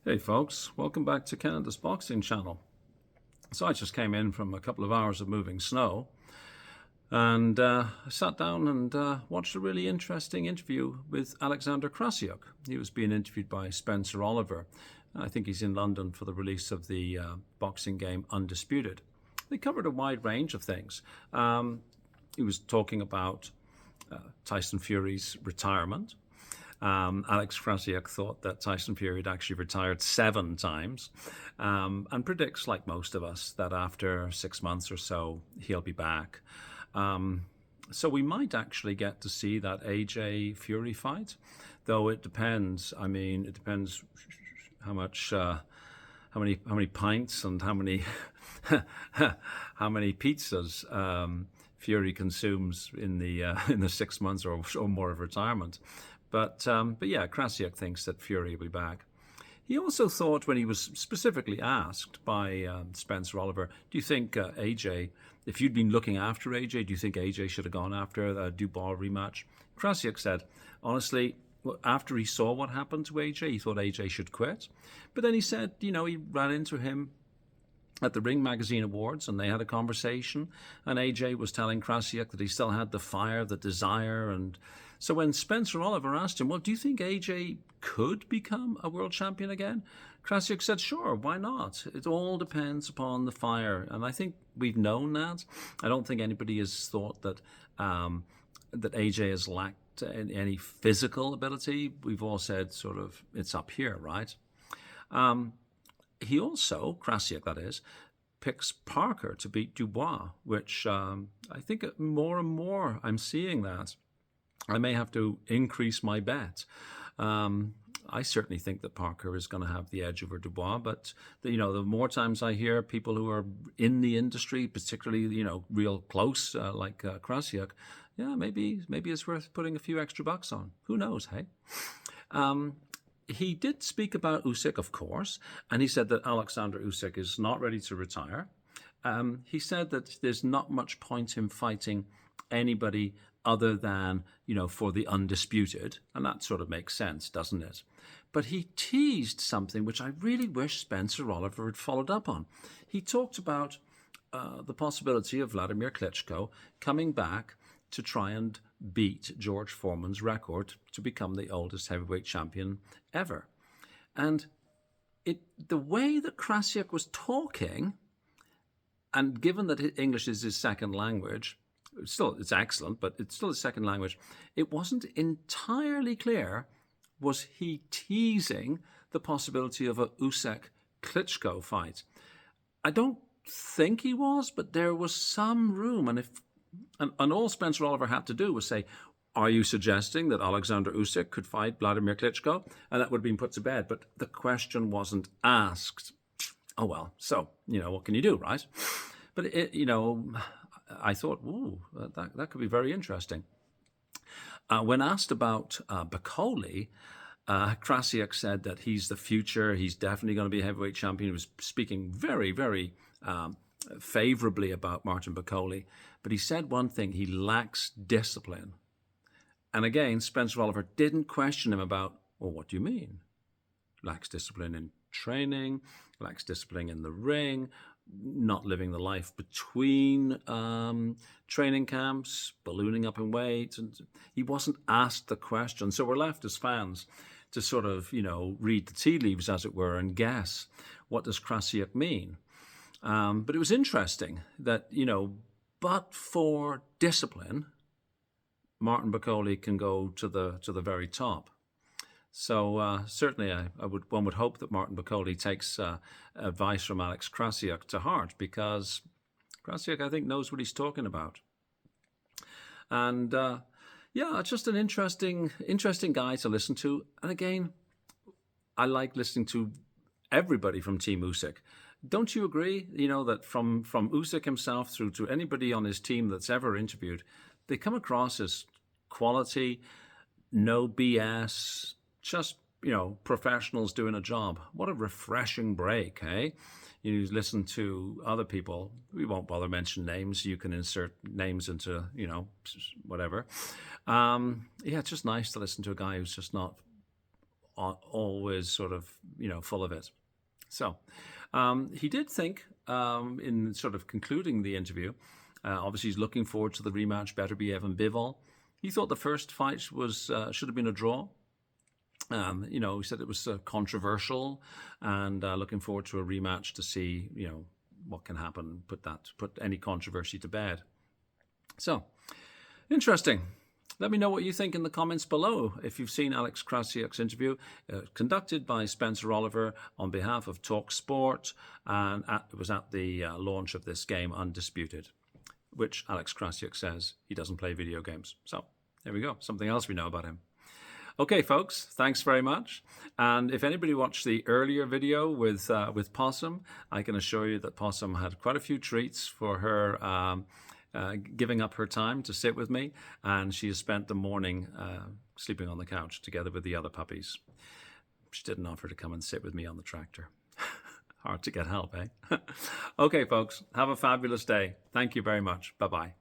Hey folks, welcome back to Canada's Boxing Channel. So I just came in from a couple of hours of moving snow and I sat down and watched a really interesting interview with Alexander Krassyuk. He was being interviewed by Spencer Oliver. I think he's in London for the release of the boxing game Undisputed. They covered a wide range of things. He was talking about Tyson Fury's retirement. Alex Krassyuk thought that Tyson Fury had actually retired 7 times and predicts, like most of us, that after 6 months or so, he'll be back. So we might actually get to see that AJ Fury fight, though it depends. I mean, it depends how much, how many pints and how many how many pizzas Fury consumes in the 6 months or more of retirement. But yeah, Krassyuk thinks that Fury will be back. He also thought, when he was specifically asked by Spencer Oliver, do you think AJ, if you'd been looking after AJ, do you think AJ should have gone after a Dubois rematch? Krassyuk said, honestly, after he saw what happened to AJ, he thought AJ should quit. But then he said, he ran into him at the Ring Magazine Awards, and they had a conversation, and AJ was telling Krassyuk that he still had the fire, the desire, and so when Spencer Oliver asked him, well, do you think AJ could become a world champion again? Krassyuk said, sure, why not? It all depends upon the fire, and I think we've known that. I don't think anybody has thought that that AJ has lacked any physical ability. We've all said sort of it's up here, right? He also, Krassyuk that is, picks Parker to beat Dubois, which I think more and more I'm seeing that. I may have to increase my bet. I certainly think that Parker is going to have the edge over Dubois, but the more times I hear people who are in the industry, particularly real close like Krassyuk, yeah, maybe it's worth putting a few extra bucks on. Who knows? Hey. He did speak about Usyk, of course, and he said that Alexander Usyk is not ready to retire. He said that there's not much point in fighting anybody other than, for the undisputed, and that sort of makes sense, doesn't it? But he teased something which I really wish Spencer Oliver had followed up on. He talked about the possibility of Vladimir Klitschko coming back to try and beat George Foreman's record to become the oldest heavyweight champion ever. And the way that Krassyuk was talking, and given that English is his second language, it's excellent, but it's still his second language, it wasn't entirely clear, was he teasing the possibility of a Usyk-Klitschko fight? I don't think he was, but there was some room, and all Spencer Oliver had to do was say, are you suggesting that Alexander Usyk could fight Vladimir Klitschko? And that would have been put to bed, but the question wasn't asked. Oh, well, so, what can you do, right? But, I thought, ooh, that could be very interesting. When asked about Bakole, Krassyuk said that he's the future. He's definitely going to be a heavyweight champion. He was speaking very, very favorably about Martin Bakole. But he said one thing: he lacks discipline. And again, Spencer Oliver didn't question him about, well, what do you mean? Lacks discipline in training, lacks discipline in the ring, not living the life between training camps, ballooning up in weight. And he wasn't asked the question. So we're left as fans to sort of, read the tea leaves, as it were, and guess, what does Krassyuk mean? But it was interesting that, but for discipline, Martin Bakole can go to the very top. So certainly, one would hope that Martin Bakole takes advice from Alex Krassyuk to heart, because Krassyuk, I think, knows what he's talking about. And yeah, just an interesting guy to listen to. And again, I like listening to everybody from Team Usyk. Don't you agree? That from Usyk himself through to anybody on his team that's ever interviewed, they come across as quality, no BS, just, professionals doing a job. What a refreshing break, eh? You listen to other people. We won't bother mention names. You can insert names into, whatever. Yeah, it's just nice to listen to a guy who's just not always sort of full of it. So he did think, in sort of concluding the interview, obviously he's looking forward to the rematch, Beterbiev and Bivol. He thought the first fight was should have been a draw. He said it was controversial, and looking forward to a rematch to see, what can happen, put any controversy to bed. So, interesting. Let me know what you think in the comments below. If you've seen Alex Krassyuk's interview, conducted by Spencer Oliver on behalf of Talk Sport, and it was at the launch of this game, Undisputed, which Alex Krassyuk says he doesn't play video games. So, there we go. Something else we know about him. Okay, folks, thanks very much. And if anybody watched the earlier video with Possum, I can assure you that Possum had quite a few treats for her giving up her time to sit with me, and she has spent the morning sleeping on the couch together with the other puppies. She didn't offer to come and sit with me on the tractor. Hard to get help, eh? Okay, folks, have a fabulous day. Thank you very much. Bye-bye.